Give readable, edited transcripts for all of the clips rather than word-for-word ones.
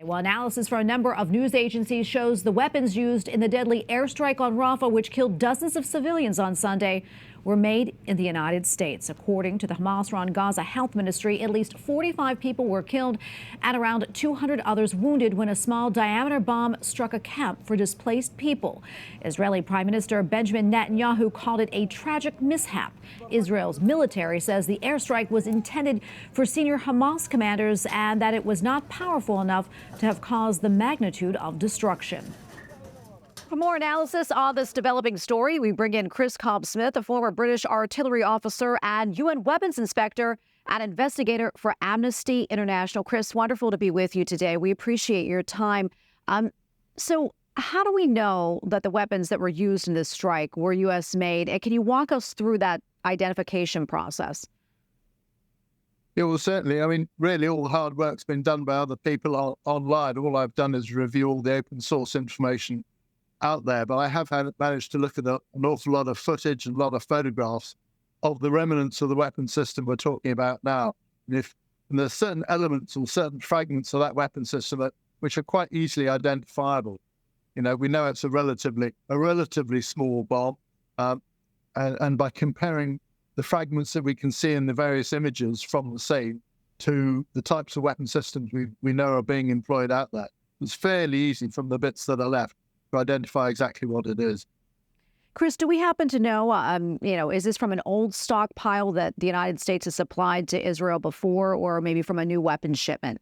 Well, analysis from a number of news agencies shows the weapons used in the deadly airstrike on Rafah, which killed dozens of civilians on Sunday, were made in the United States. According to the Hamas-run Gaza Health Ministry, at least 45 people were killed and around 200 others wounded when a small diameter bomb struck a camp for displaced people. Israeli Prime Minister Benjamin Netanyahu called it a tragic mishap. Israel's military says the airstrike was intended for senior Hamas commanders and that it was not powerful enough to have caused the magnitude of destruction. For more analysis on this developing story, we bring in Chris Cobb-Smith, a former British artillery officer and UN weapons inspector and investigator for Amnesty International. Chris, wonderful to be with you today. We appreciate your time. So how do we know that the weapons that were used in this strike were U.S. made? And can you walk us through that identification process? Yeah, well, certainly. I mean, really, all the hard work's been done by other people online. All I've done is review all the open source information out there, but I have managed to look at an awful lot of footage and a lot of photographs of the remnants of the weapon system we're talking about now. And there's certain elements or certain fragments of that weapon system which are quite easily identifiable. You know, we know it's a relatively small bomb, and by comparing the fragments that we can see in the various images from the scene to the types of weapon systems we know are being employed out there, it's fairly easy from the bits that are left to identify exactly what it is. Chris, do we happen to know, is this from an old stockpile that the United States has supplied to Israel before, or maybe from a new weapons shipment?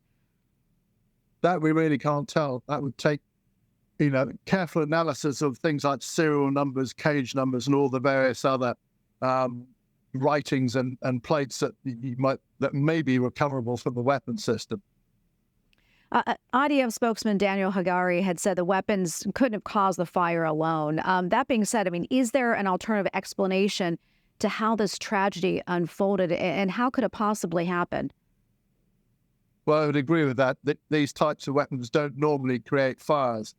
That we really can't tell. That would take, careful analysis of things like serial numbers, cage numbers, and all the various other writings and plates that may be recoverable from the weapon system. IDF spokesman Daniel Hagari had said the weapons couldn't have caused the fire alone. That being said, I mean, is there an alternative explanation to how this tragedy unfolded, and how could it possibly happen? Well, I would agree with that these types of weapons don't normally create fires.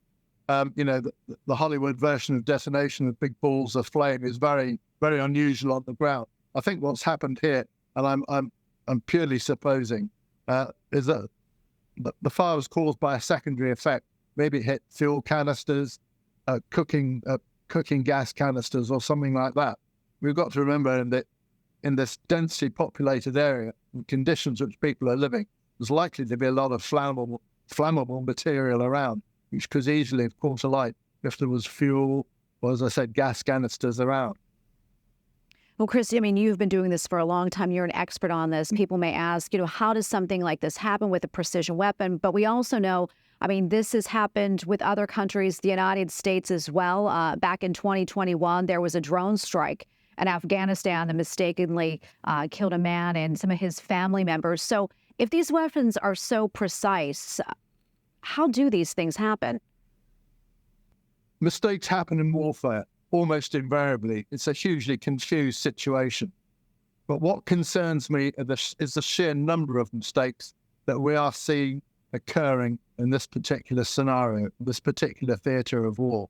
The Hollywood version of detonation of big balls of flame is very, very unusual on the ground. I think what's happened here, and I'm purely supposing, is that the fire was caused by a secondary effect. Maybe it hit fuel canisters, cooking gas canisters, or something like that. We've got to remember in this densely populated area, the conditions which people are living, there's likely to be a lot of flammable material around, which could easily have caught alight if there was fuel or, as I said, gas canisters around. Well, Chris, I mean, you've been doing this for a long time. You're an expert on this. People may ask, how does something like this happen with a precision weapon? But we also know, I mean, this has happened with other countries, the United States as well. Back in 2021, there was a drone strike in Afghanistan that mistakenly killed a man and some of his family members. So if these weapons are so precise, how do these things happen? Mistakes happen in warfare. Almost invariably, it's a hugely confused situation. But what concerns me is the sheer number of mistakes that we are seeing occurring in this particular scenario, this particular theatre of war.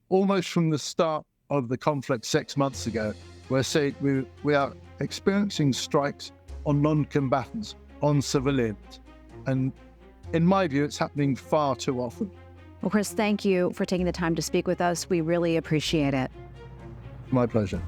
Almost from the start of the conflict 6 months ago, we are experiencing strikes on non-combatants, on civilians. And in my view, it's happening far too often. Well, Chris, thank you for taking the time to speak with us. We really appreciate it. My pleasure.